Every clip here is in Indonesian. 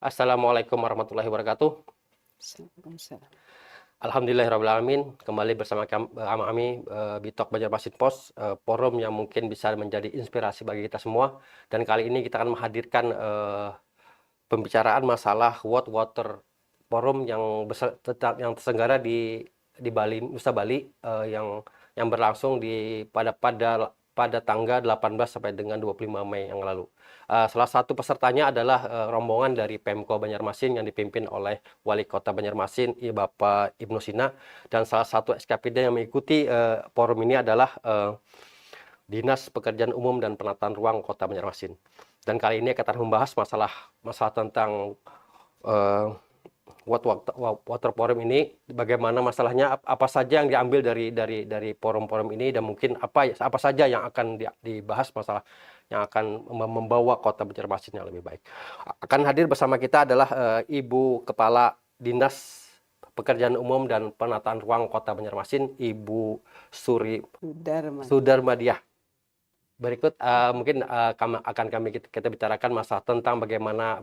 Assalamualaikum warahmatullahi wabarakatuh. Waalaikumsalam. Alhamdulillahirrahmanirrahim. Kembali bersama kami Bitok Banjarmasin Pos, forum yang mungkin bisa menjadi inspirasi bagi kita semua. Dan kali ini kita akan menghadirkan pembicaraan masalah World Water Forum yang terselenggara di Bali, Nusa Bali, yang berlangsung pada tanggal 18 sampai dengan 25 Mei yang lalu. Salah satu pesertanya adalah rombongan dari Pemko Banjarmasin yang dipimpin oleh Wali Kota Banjarmasin, Bapak Ibnu Sina, dan salah satu SKPD yang mengikuti forum ini adalah Dinas Pekerjaan Umum dan Penataan Ruang Kota Banjarmasin. Dan kali ini kita akan membahas masalah tentang Water Forum ini, bagaimana masalahnya, apa saja yang diambil dari forum-forum ini, dan mungkin apa saja yang akan dibahas masalah yang akan membawa Kota Banjarmasin yang lebih baik. Akan hadir bersama kita adalah Ibu Kepala Dinas Pekerjaan Umum dan Penataan Ruang Kota Banjarmasin, Ibu Suri Sudarmadiah. Berikut mungkin akan kita bicarakan masalah tentang bagaimana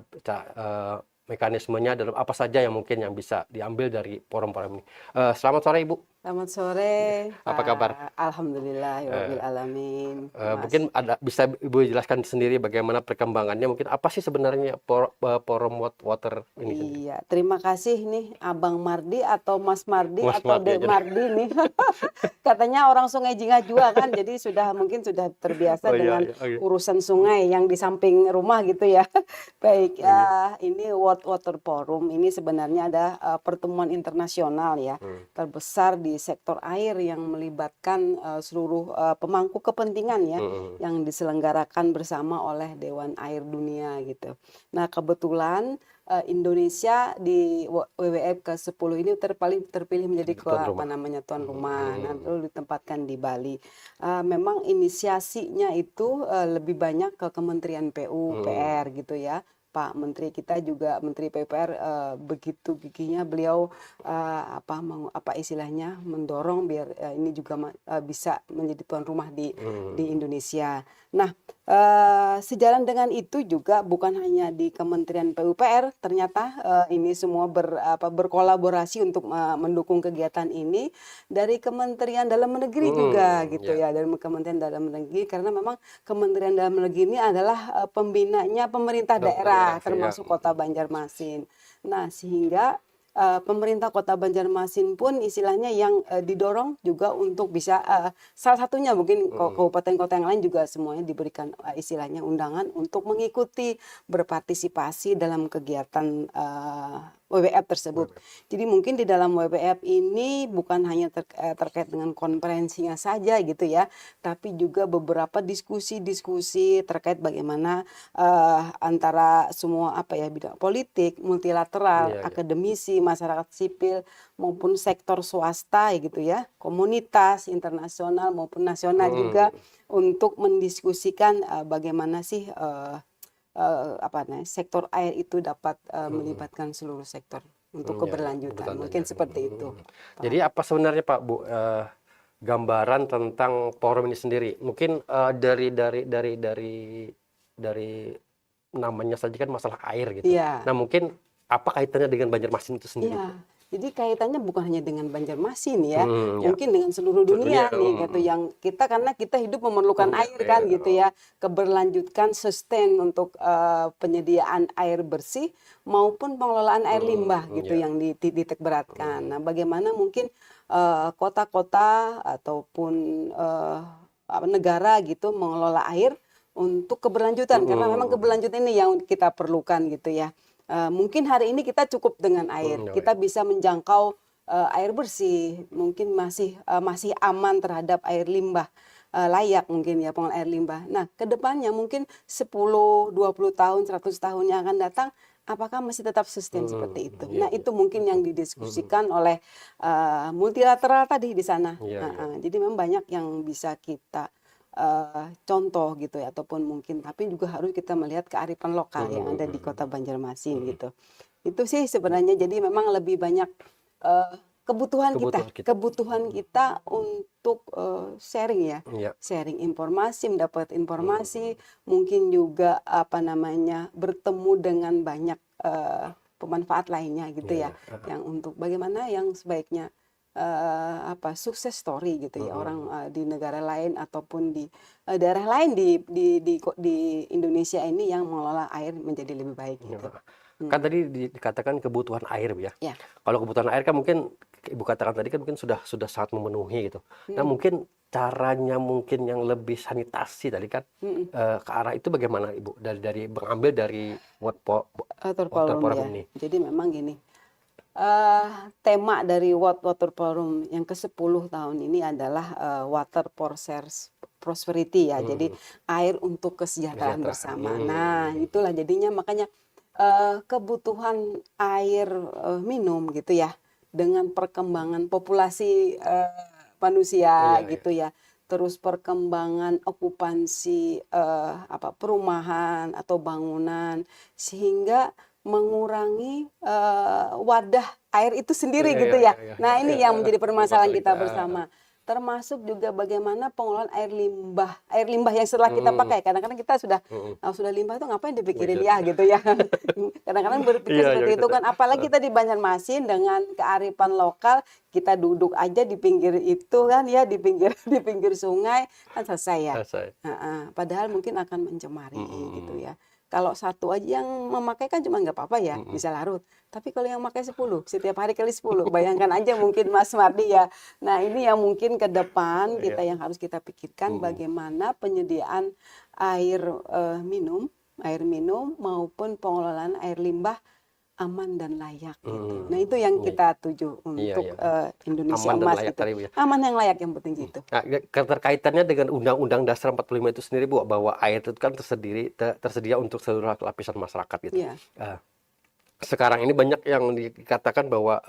mekanismenya dan apa saja yang mungkin yang bisa diambil dari forum-forum ini. Selamat sore Ibu. Selamat sore. Apa kabar? Alhamdulillah, ya alamin. Mungkin bisa Ibu jelaskan sendiri bagaimana perkembangannya, mungkin apa sih sebenarnya forum water ini? Iya, terima kasih nih Abang Mardi atau Mas Mardi atau Dek Mardi nih. Katanya orang Sungai Jingajua kan, jadi mungkin sudah terbiasa dengan urusan sungai yang di samping rumah gitu ya. Baik, ini World Water Forum ini sebenarnya ada pertemuan internasional ya, terbesar di sektor air yang melibatkan seluruh pemangku kepentingan ya, yang diselenggarakan bersama oleh Dewan Air Dunia gitu. Nah, kebetulan Indonesia di WWF ke-10 ini terpilih menjadi tuan rumah. Nah, lalu ditempatkan di Bali. Memang inisiasinya itu lebih banyak ke Kementerian PUPR gitu ya. Pak Menteri kita juga, Menteri PUPR, begitu giginya beliau apa istilahnya mendorong biar ini juga bisa menjadi tuan rumah di Indonesia. Nah, sejalan dengan itu juga bukan hanya di Kementerian PUPR, ternyata ini semua berkolaborasi untuk mendukung kegiatan ini dari Kementerian Dalam Negeri juga gitu ya, dari Kementerian Dalam Negeri, karena memang Kementerian Dalam Negeri ini adalah pembinanya pemerintah daerah termasuk Kota Banjarmasin. Nah, sehingga pemerintah Kota Banjarmasin pun istilahnya yang didorong juga untuk bisa salah satunya mungkin kabupaten kota yang lain juga semuanya diberikan istilahnya undangan untuk mengikuti berpartisipasi dalam kegiatan WWF tersebut. Jadi mungkin di dalam WWF ini bukan hanya terkait dengan konferensinya saja gitu ya, tapi juga beberapa diskusi-diskusi terkait bagaimana antara semua bidang politik, multilateral, akademisi, masyarakat sipil maupun sektor swasta gitu ya, komunitas internasional maupun nasional juga untuk mendiskusikan bagaimana sih sektor air itu dapat melibatkan seluruh sektor untuk keberlanjutan. Mungkin seperti itu. Jadi apa sebenarnya Pak Bu gambaran tentang forum ini sendiri? Mungkin dari namanya saja kan masalah air gitu. Iya. Nah, mungkin apa kaitannya dengan Banjarmasin itu sendiri? Iya. Jadi kaitannya bukan hanya dengan Banjarmasin ya, mungkin dengan seluruh dunia nih gitu, yang karena kita hidup memerlukan air kan gitu ya, keberlanjutan sustain untuk penyediaan air bersih maupun pengelolaan air limbah gitu yang dititik beratkan. Nah, bagaimana mungkin kota-kota ataupun negara gitu mengelola air untuk keberlanjutan, karena memang keberlanjutan ini yang kita perlukan gitu ya. Mungkin hari ini kita cukup dengan air, kita bisa menjangkau air bersih, mungkin masih aman terhadap air limbah, layak mungkin ya pengelolaan air limbah. Nah, kedepannya mungkin 10, 20 tahun, 100 tahun yang akan datang, apakah masih tetap sustain seperti itu? Nah, itu mungkin yang didiskusikan oleh multilateral tadi di sana. Jadi memang banyak yang bisa kita contoh gitu ya, ataupun mungkin, tapi juga harus kita melihat kearifan lokal yang ada di Kota Banjarmasin gitu. Itu sih sebenarnya, jadi memang lebih banyak kebutuhan kita untuk sharing ya, sharing informasi, mendapat informasi, mungkin juga bertemu dengan banyak pemanfaat lainnya gitu Iya, ya, yang untuk bagaimana yang sebaiknya sukses story gitu ya, orang di negara lain ataupun di daerah lain di Indonesia ini yang mengelola air menjadi lebih baik iya. gitu. Kan tadi dikatakan kebutuhan air, Bu, ya. Ya. Kalau kebutuhan air kan mungkin Ibu katakan tadi kan mungkin sudah sangat memenuhi gitu. Nah, mungkin caranya mungkin yang lebih sanitasi tadi kan ke arah itu bagaimana, Ibu? Dari mengambil dari Water water forum ya. forum ini. Jadi memang gini, tema dari World Water Forum yang ke-10 tahun ini adalah water for prosperity ya. Jadi air untuk kesejahteraan bersama. Nah, itulah jadinya makanya kebutuhan air minum gitu ya, dengan perkembangan populasi manusia gitu ya, terus perkembangan okupansi perumahan atau bangunan, sehingga mengurangi wadah air itu sendiri gitu ya. Nah, ini yang menjadi permasalahan kita bersama. Termasuk juga bagaimana pengelolaan air limbah yang setelah kita pakai. Kadang-kadang kita sudah limbah itu ngapain dipikirin ya gitu ya. Kadang-kadang berpikir seperti itu kan, apalagi kita di Banjarmasin dengan kearifan lokal, kita duduk aja di pinggir itu kan ya, di pinggir sungai kan selesai ya. Padahal mungkin akan mencemari gitu ya. Kalau satu aja yang memakai kan cuma nggak apa-apa ya, bisa larut. Tapi kalau yang pakai 10, setiap hari kali 10, bayangkan aja mungkin Mas Mardi ya. Nah, ini yang mungkin ke depan kita yang harus kita pikirkan, bagaimana penyediaan air minum maupun pengelolaan air limbah aman dan layak gitu. Nah, itu yang kita tuju untuk Indonesia Aman dan Emas layak gitu. tadi, Bu, ya. Aman yang layak yang penting gitu. Nah, keterkaitannya dengan Undang-Undang Dasar 45 itu sendiri, Bu, bahwa air itu kan tersedia untuk seluruh lapisan masyarakat gitu. Iya. Sekarang ini banyak yang dikatakan bahwa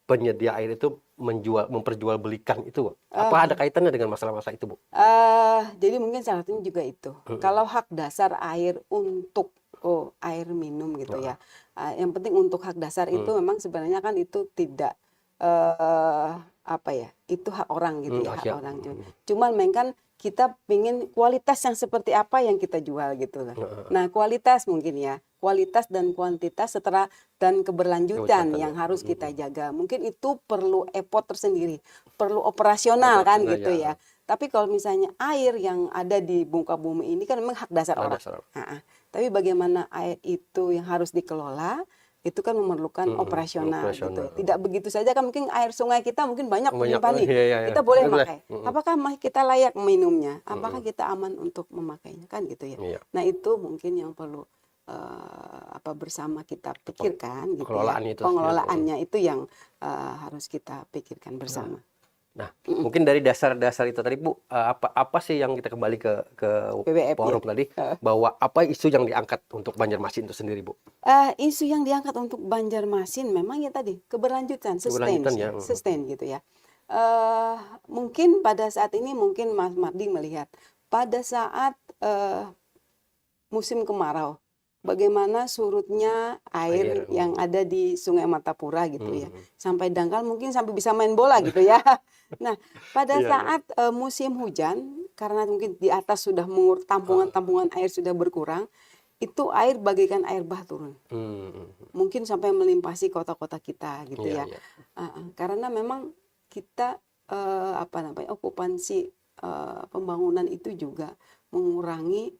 penyedia air itu memperjualbelikan itu, Bu. Apa ada kaitannya dengan masalah-masalah itu, Bu? Jadi mungkin salah satunya juga itu. Kalau hak dasar air untuk air minum gitu ya. Yang penting untuk hak dasar itu memang sebenarnya kan itu tidak itu hak orang gitu ya, hak orang. Cuman memang kita ingin kualitas yang seperti apa yang kita jual gitu lah. Nah, kualitas mungkin ya, kualitas dan kuantitas dan keberlanjutan yang harus kita jaga. Mungkin itu perlu effort tersendiri, perlu operasional kan gitu ya. Tapi kalau misalnya air yang ada di muka bumi ini kan memang hak dasar orang. Tapi bagaimana air itu yang harus dikelola, itu kan memerlukan operasional gitu. Tidak begitu saja kan, mungkin air sungai kita mungkin banyak melimpah nih. Kita boleh pakai. Apakah kita layak minumnya? Apakah kita aman untuk memakainya kan gitu ya. Nah, itu mungkin yang perlu bersama kita pikirkan gitu ya. Pengelolaannya itu yang harus kita pikirkan bersama. Nah, mungkin dari dasar-dasar itu tadi, Bu, apa sih yang kita kembali ke WWF forum tadi, bahwa apa isu yang diangkat untuk Banjarmasin itu sendiri, Bu? Isu yang diangkat untuk Banjarmasin memang ya tadi keberlanjutan, sustain gitu ya. Mungkin pada saat ini mungkin Mas Mardi melihat pada saat musim kemarau, bagaimana surutnya air yang ada di Sungai Martapura gitu ya, sampai dangkal mungkin sampai bisa main bola gitu ya. Nah, pada saat musim hujan, karena mungkin di atas sudah tampungan air sudah berkurang, itu air bagaikan air bah turun. Mungkin sampai melimpasi kota-kota kita gitu ya. Karena memang kita okupansi pembangunan itu juga mengurangi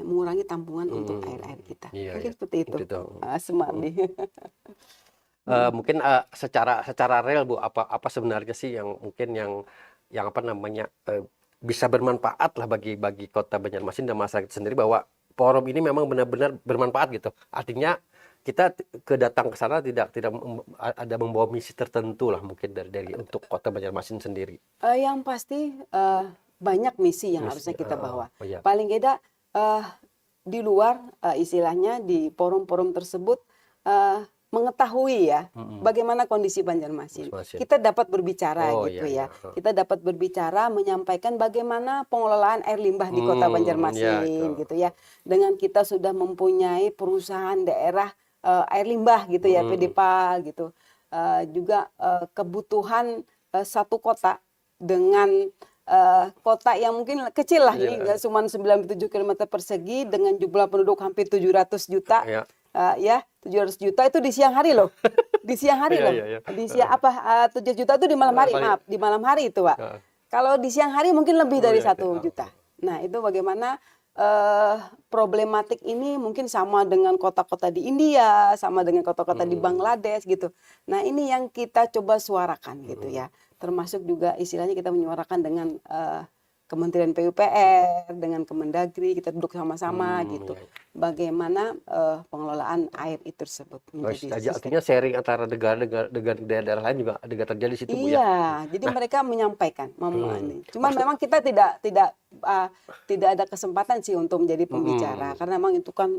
mengurangi tampungan untuk air kita. Mungkin seperti itu. Semardi. Mungkin secara real, Bu, apa sebenarnya sih yang mungkin yang bisa bermanfaat lah bagi Kota Banjarmasin dan masyarakat sendiri, bahwa forum ini memang benar-benar bermanfaat gitu. Artinya kita datang ke sana tidak ada membawa misi tertentu lah mungkin dari untuk Kota Banjarmasin sendiri. Yang pasti banyak misi yang harusnya kita bawa. Paling tidak di luar istilahnya di forum-forum tersebut mengetahui ya bagaimana kondisi Banjarmasin. Kita dapat berbicara Kita dapat berbicara, menyampaikan bagaimana pengelolaan air limbah di Kota Banjarmasin gitu ya. Dengan kita sudah mempunyai perusahaan daerah air limbah gitu ya, PDPA gitu. Juga kebutuhan satu kota dengan kota yang mungkin kecil lah, ini cuma 97 km persegi dengan jumlah penduduk hampir 700 juta. ya 700 juta itu di siang hari loh. Di siang hari Iya, loh. iya, iya. Di siang 7 juta itu di malam hari, maaf, di malam hari itu, Pak. Heeh. Kalau di siang hari mungkin lebih Oh, dari iya, 1 juta. Nah, itu bagaimana problematik ini mungkin sama dengan kota-kota di India, sama dengan kota-kota di Bangladesh gitu. Nah, ini yang kita coba suarakan gitu ya. Termasuk juga istilahnya kita menyuarakan dengan Kementerian PUPR, dengan Kemendagri, kita duduk sama-sama gitu. Iya, iya. Bagaimana pengelolaan air itu tersebut Oh, menjadi artinya sharing antara negara-negara dengan daerah lain juga terjadi di situ, Bu, ya? Iya, jadi mereka menyampaikan, ini. Cuman Maksud memang kita tidak ada kesempatan sih untuk menjadi pembicara karena memang itu kan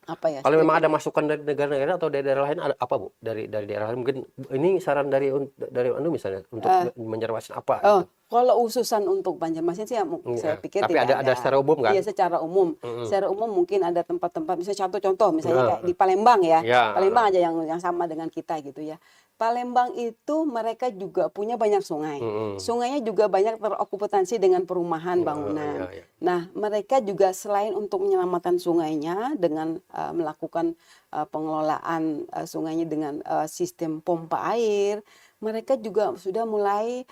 apa ya? kalau memang ada masukan dari negara-negara atau dari daerah lain ada apa, Bu? Dari daerah lain mungkin ini saran dari Anu misalnya untuk Banjarmasin apa gitu? Kalau ususan untuk Banjarmasin sih saya pikir Tapi tidak ada secara umum kan? Iya, secara umum. Secara umum mungkin ada tempat-tempat, misalnya contoh misalnya kayak di Palembang ya. Ya. Palembang aja yang sama dengan kita gitu ya. Palembang itu mereka juga punya banyak sungai. Sungainya juga banyak terokupansi dengan perumahan, bangunan. Iya. Nah, mereka juga selain untuk menyelamatkan sungainya dengan melakukan pengelolaan sungainya dengan sistem pompa air, mereka juga sudah mulai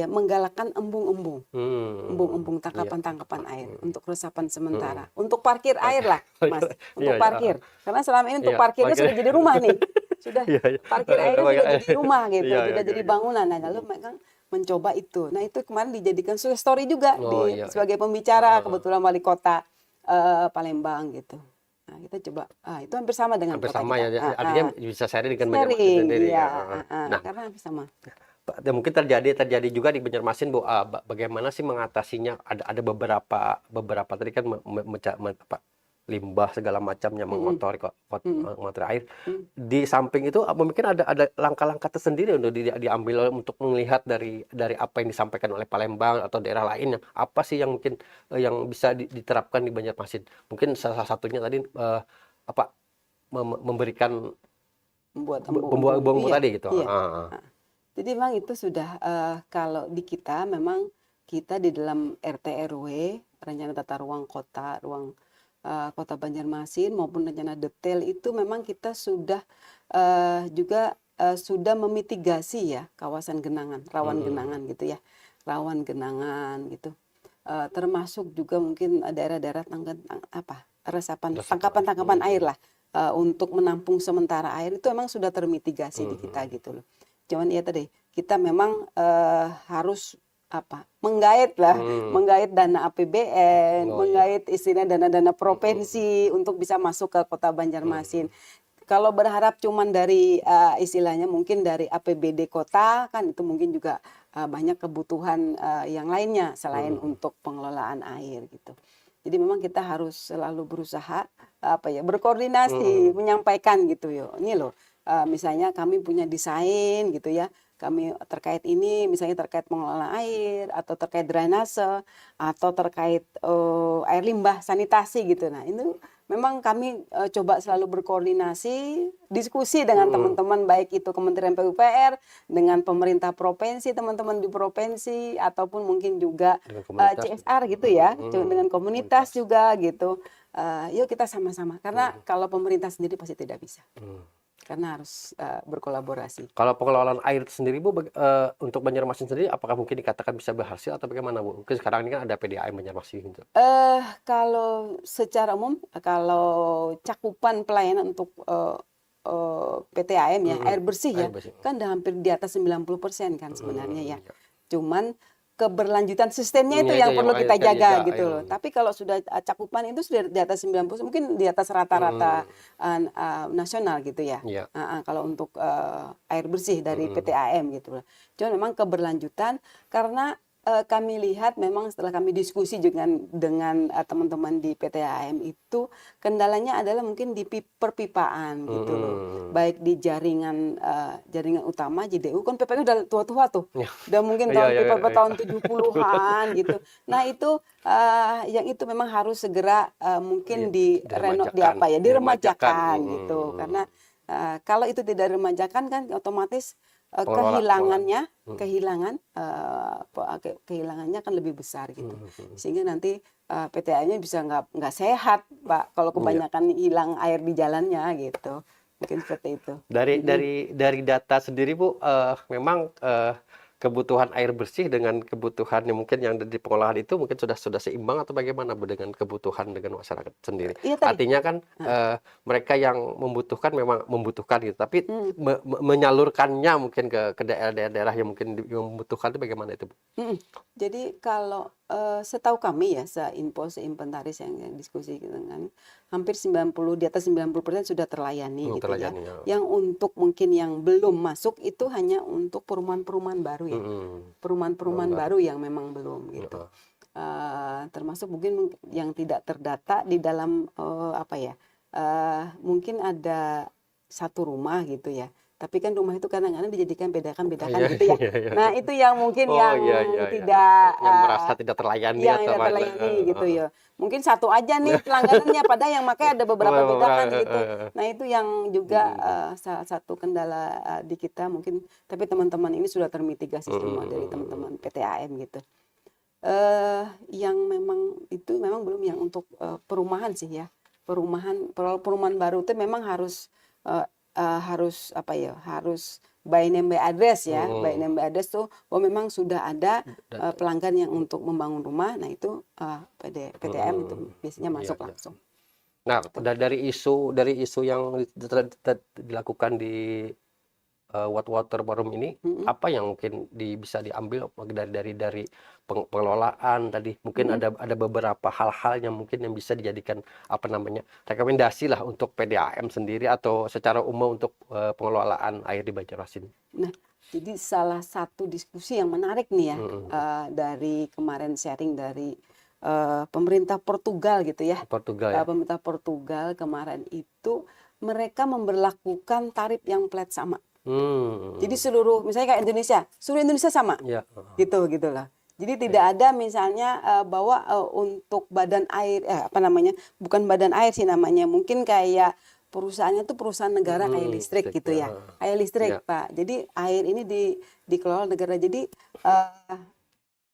menggalakkan embung-embung. Embung-embung tangkapan-tangkapan air untuk resapan sementara. Untuk parkir air lah, Mas. Untuk Iya, parkir. Karena selama ini untuk Iya, parkirnya parkir. sudah jadi rumah nih. Sudah Iya, iya. parkir airnya sudah jadi rumah gitu, Iya, sudah iya, jadi iya. bangunan. Nah, lalu mereka mencoba itu. Nah, itu kemarin dijadikan sukses story juga Oh, iya. sebagai pembicara kebetulan wali kota Palembang gitu. Nah, kita coba, itu hampir sama dengan Hampir kota sama kita. ya, artinya bisa sharing dengan Sharing, Banjarmasin sendiri iya, ya. Nah, karena hampir sama. mungkin terjadi juga di Banjarmasin, Bu. Bagaimana sih mengatasinya? Ada beberapa tadi kan limbah segala macamnya mengotori mengotori air. Di samping itu mungkin ada langkah-langkah tersendiri untuk diambil untuk melihat dari apa yang disampaikan oleh Palembang atau daerah lain, apa sih yang mungkin yang bisa diterapkan di Banjarmasin? Mungkin salah satunya tadi memberikan Membuat embung-embung iya, tadi gitu. iya. Jadi memang itu sudah kalau di kita memang kita di dalam RT RW, rencana tata ruang kota, Kota Banjarmasin maupun rencana detail itu memang kita sudah juga sudah memitigasi ya kawasan genangan, rawan genangan gitu ya, rawan genangan gitu. Termasuk juga mungkin daerah-daerah resapan tangkapan air lah untuk menampung sementara air itu memang sudah termitigasi di kita gitu loh. Cuman ya tadi kita memang harus menggait dana APBN, menggait istilah dana-dana provinsi untuk bisa masuk ke Kota Banjarmasin. Kalau berharap cuman dari istilahnya mungkin dari APBD kota kan itu mungkin juga banyak kebutuhan yang lainnya selain untuk pengelolaan air gitu. Jadi memang kita harus selalu berusaha berkoordinasi, menyampaikan gitu yo. Ini loh, misalnya kami punya desain gitu ya. Kami terkait ini, misalnya terkait pengelolaan air atau terkait drainase atau terkait air limbah sanitasi gitu. Nah, itu memang kami coba selalu berkoordinasi, diskusi dengan teman-teman baik itu Kementerian PUPR dengan pemerintah provinsi, teman-teman di provinsi ataupun mungkin juga CSR gitu ya, dengan komunitas juga gitu. Yuk kita sama-sama karena kalau pemerintah sendiri pasti tidak bisa. Karena harus berkolaborasi. Kalau pengelolaan air sendiri, Bu, untuk Banjarmasin sendiri, apakah mungkin dikatakan bisa berhasil atau bagaimana, Bu? Mungkin sekarang ini kan ada PDAM Banjarmasin gitu. Kalau secara umum, kalau cakupan pelayanan untuk PTAM ya, air bersih ya, kan udah hampir di atas 90% kan sebenarnya ya. Cuman keberlanjutan sistemnya itu yang perlu kita jaga gitu loh. Tapi kalau sudah cakupan itu sudah di atas 90, mungkin di atas rata-rata nasional gitu ya. Kalau untuk air bersih dari PTAM gitu loh. Cuma memang keberlanjutan karena kami lihat memang setelah kami diskusi dengan teman-teman di PTAM itu kendalanya adalah mungkin di perpipaan gitu loh. Baik di jaringan utama JDU kan PPU udah tua-tua tuh. Udah mungkin tahun 70-an gitu. Nah, itu yang itu memang harus segera mungkin diremajakan gitu. Karena kalau itu tidak diremajakan kan otomatis kehilangannya akan lebih besar gitu. Sehingga nanti PTAM-nya bisa nggak sehat, Pak, kalau kebanyakan hilang air di jalannya gitu. Mungkin seperti itu. Dari data sendiri Bu, memang kebutuhan air bersih dengan kebutuhan yang mungkin yang di pengolahan itu mungkin sudah seimbang atau bagaimana Bu dengan kebutuhan dengan masyarakat sendiri? Iya, tadi. Artinya kan mereka yang membutuhkan memang membutuhkan gitu, tapi menyalurkannya mungkin ke daerah-daerah yang mungkin membutuhkan itu bagaimana itu Bu? Jadi kalau setahu kami ya, seinventaris yang diskusi dengan hampir 90 di atas 90% sudah terlayani gitu ya. Yang untuk mungkin yang belum masuk itu hanya untuk perumahan-perumahan baru ya. Perumahan-perumahan baru yang memang belum gitu. Termasuk mungkin yang tidak terdata di dalam mungkin ada satu rumah gitu ya. Tapi kan rumah itu kadang-kadang dijadikan bedakan gitu ya. Nah, itu yang mungkin tidak yang merasa tidak terlayani yang tidak terlayani gitu ya. Mungkin satu aja nih pelangganannya, padahal yang pakai ada beberapa bedakan gitu. Nah, itu yang juga salah satu kendala di kita mungkin, tapi teman-teman ini sudah termitigasi semua dari teman-teman PTAM gitu. Yang memang itu memang belum yang untuk perumahan sih ya. Perumahan baru itu memang harus by name by address ya. By name by address tuh memang sudah ada pelanggan yang untuk membangun rumah. Nah itu PTAM itu biasanya masuk langsung. Nah, dari isu yang dilakukan di Water Forum ini, apa yang mungkin bisa diambil dari pengelolaan tadi? Mungkin ada beberapa hal-hal yang mungkin yang bisa dijadikan rekomendasi lah untuk PDAM sendiri atau secara umum untuk pengelolaan air di Banjarmasin. Nah, jadi salah satu diskusi yang menarik nih ya, dari kemarin sharing dari pemerintah Portugal gitu ya. Pemerintah Portugal kemarin itu mereka memberlakukan tarif yang flat sama. Jadi seluruh, misalnya kayak Indonesia, seluruh Indonesia sama, gitulah. Jadi tidak ada misalnya bahwa untuk badan air, bukan badan air sih namanya, mungkin kayak perusahaannya tuh perusahaan negara kayak listrik gitu ya, kayak listrik Pak. Jadi air ini dikelola negara, jadi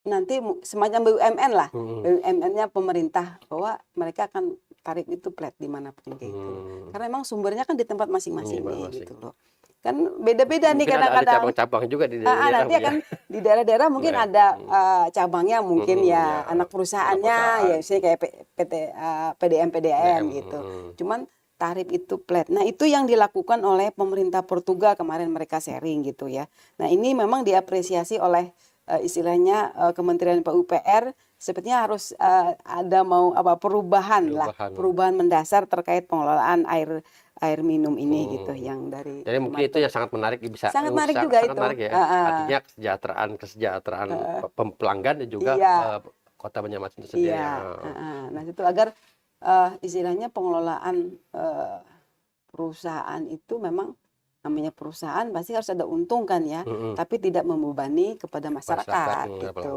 nanti semacam BUMN lah, BUMN-nya pemerintah, bahwa mereka akan tarif itu flat dimanapun kayak gitu. Karena memang sumbernya kan di tempat masing-masing nih gitu loh. Kan beda-beda nih kadang-kadang. Ada cabang-cabang juga di daerah. Nanti akan di daerah-daerah mungkin ada cabangnya mungkin anak perusahaannya ya misalnya kayak PDAM gitu. Cuman tarif itu flat. Nah, itu yang dilakukan oleh pemerintah Portugal kemarin mereka sharing gitu ya. Nah, ini memang diapresiasi oleh istilahnya Kementerian PUPR, sepertinya harus ada perubahan mendasar terkait pengelolaan air minum ini gitu yang dari. Jadi mungkin itu yang sangat menarik sangat menarik juga itu. Menarik ya. Artinya kesejahteraan pelanggan dan juga Kota Banjarmasin itu sendiri. Nah, itu agar istilahnya pengelolaan perusahaan itu memang namanya perusahaan pasti harus ada untung kan ya, tapi tidak membebani kepada masyarakat gitu.